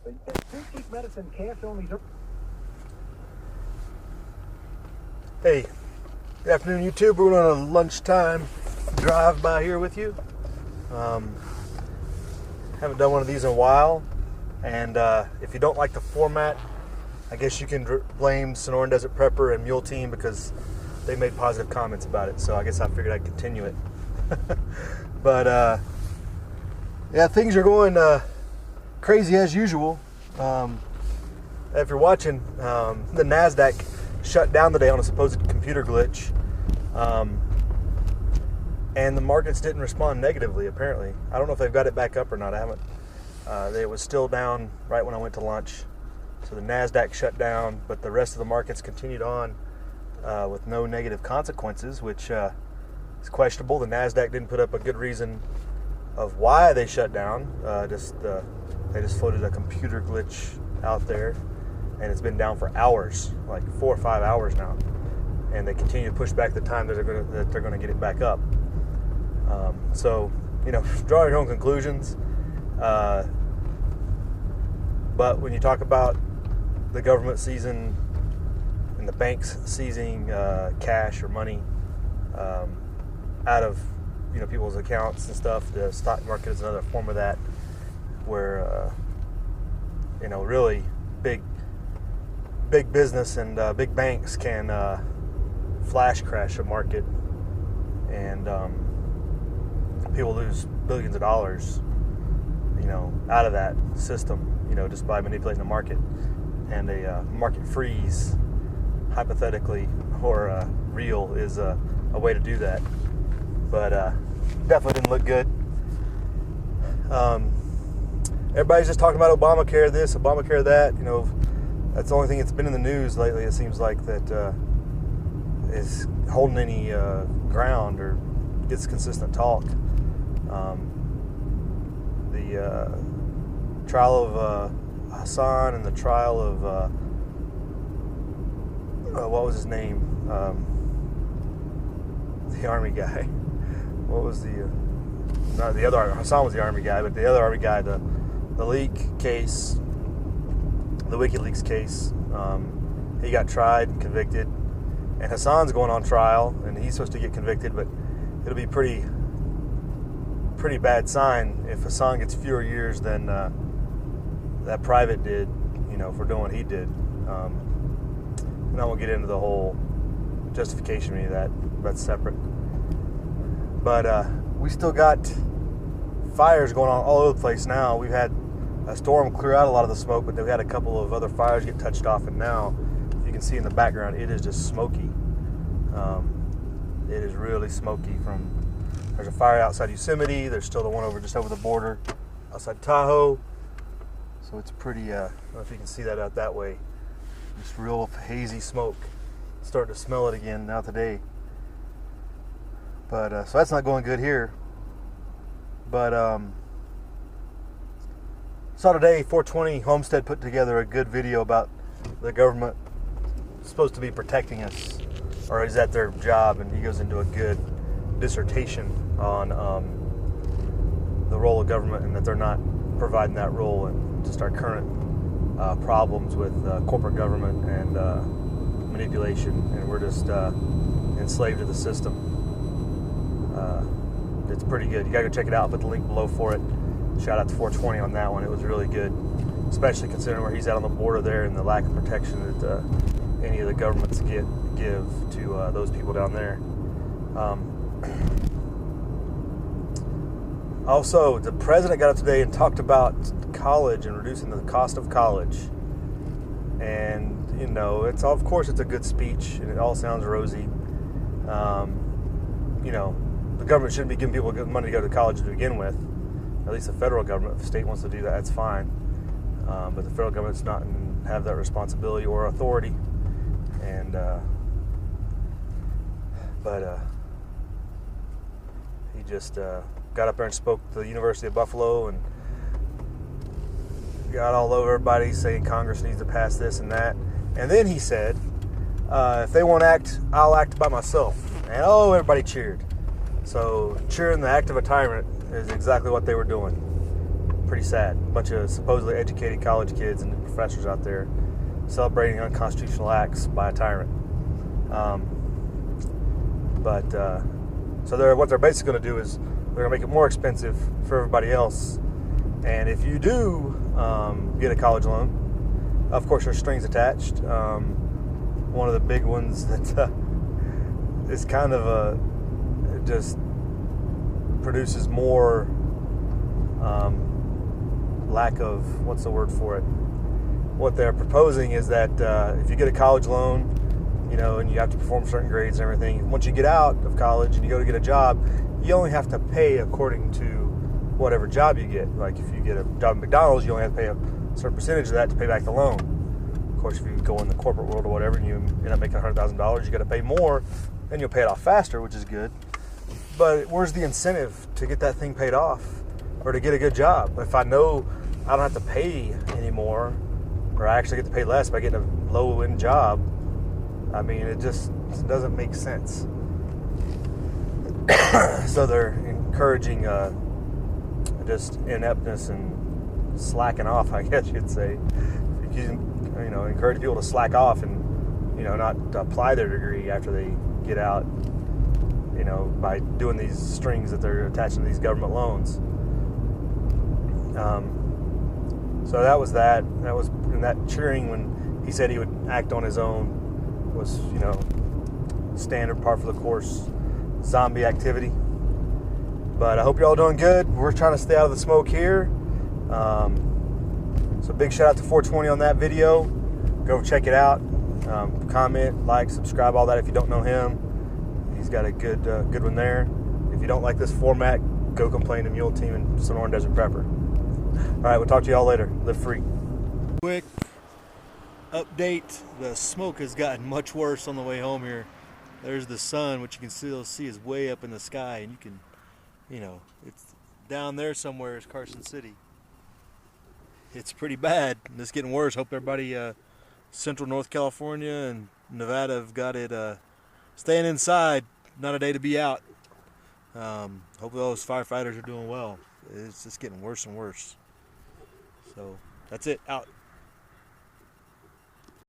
Cheap medicine, cash only. Hey, good afternoon, YouTube. We're on a lunchtime drive by here with you. Haven't done one of these in a while, and if you don't like the format, I guess you can blame Sonoran Desert Prepper and Mule Team because they made positive comments about it. So I guess I figured I'd continue it. But yeah, things are going crazy as usual. If you're watching, the NASDAQ shut down today on a supposed computer glitch, and the markets didn't respond negatively, apparently. I don't know if they've got it back up or not. I haven't. It was still down right when I went to lunch. So the NASDAQ shut down, but the rest of the markets continued on with no negative consequences, which is questionable. The NASDAQ didn't put up a good reason of why they shut down. They just floated a computer glitch out there, and it's been down for hours, like 4 or 5 hours now. And they continue to push back the time that they're going to get it back up. So, you know, draw your own conclusions. But when you talk about the government seizing and the banks seizing cash or money out of people's accounts and stuff, the stock market is another form of that, where really big business and big banks can flash crash a market, and people lose billions of dollars out of that system, just by manipulating the market. And a market freeze, hypothetically or real, is a way to do that. But definitely didn't look good. Everybody's just talking about Obamacare this, Obamacare that. That's the only thing that's been in the news lately, it seems like, that is holding any ground or gets consistent talk. The trial of Hassan and the trial of what was his name? The army guy. What was not the other? Hassan was the army guy, but the other army guy, the leak case, the WikiLeaks case. He got tried and convicted, and Hassan's going on trial, and he's supposed to get convicted, but it'll be pretty bad sign if Hassan gets fewer years than that private did, for doing what he did. And I won't get into the whole justification of any of that. That's separate. But we still got fires going on all over the place now. We've had a storm clear out a lot of the smoke, but then we had a couple of other fires get touched off, and now, if you can see in the background, it is just smoky. It is really smoky. There's a fire outside Yosemite. There's still the one just over the border outside Tahoe. So it's pretty, I don't know if you can see that out that way. Just real hazy smoke. Starting to smell it again now today. But, so that's not going good here. But, saw today, 420 Homestead put together a good video about the government supposed to be protecting us, or is that their job, and he goes into a good dissertation on the role of government, and that they're not providing that role, and just our current problems with corporate government and manipulation, and we're just enslaved to the system. It's pretty good. You gotta go check it out. I'll put the link below for it. Shout out to 420 on that one. It was really good, especially considering where he's at on the border there and the lack of protection that any of the governments give to those people down there. Also, the president got up today and talked about college and reducing the cost of college. And, of course it's a good speech, and it all sounds rosy. The government shouldn't be giving people money to go to college to begin with. At least the federal government. If the state wants to do that, that's fine. But the federal government's not have that responsibility or authority. And, he just got up there and spoke to the University of Buffalo and got all over everybody saying Congress needs to pass this and that. And then he said, if they won't act, I'll act by myself. And everybody cheered. So cheering the act of a tyrant is exactly what they were doing. pretty sad. A bunch of supposedly educated college kids and professors out there celebrating unconstitutional acts by a tyrant. So what they're basically going to do is they're going to make it more expensive for everybody else. And if you do get a college loan, of course there's strings attached. One of the big ones that is kind of just produces more lack of, what's the word for it? What they're proposing is that if you get a college loan, and you have to perform certain grades and everything, once you get out of college and you go to get a job, you only have to pay according to whatever job you get. Like if you get a job at McDonald's, you only have to pay a certain percentage of that to pay back the loan. Of course, if you go in the corporate world or whatever and you end up making $100,000, you got to pay more, and you'll pay it off faster, which is good. But where's the incentive to get that thing paid off or to get a good job? If I know I don't have to pay anymore, or I actually get to pay less by getting a low-end job, I mean, it just doesn't make sense. So they're encouraging just ineptness and slacking off, I guess you'd say. Encourage people to slack off and, not apply their degree after they get out, by doing these strings that they're attaching to these government loans. So that was that. And that cheering when he said he would act on his own was, standard par for the course zombie activity. But I hope you're all doing good. We're trying to stay out of the smoke here. So big shout out to 420 on that video. Go check it out. Comment, like, subscribe, all that if you don't know him. He's got a good one there. If you don't like this format, go complain to Mule Team and Sonoran Desert Prepper. All right, we'll talk to y'all later. Live free. Quick update. The smoke has gotten much worse on the way home here. There's the sun, which you can still see is way up in the sky, and you can, it's down there somewhere is Carson City. It's pretty bad, and it's getting worse. Hope everybody Central North California and Nevada have got it staying inside, not a day to be out. Hopefully those firefighters are doing well. It's just getting worse and worse. So that's it, out.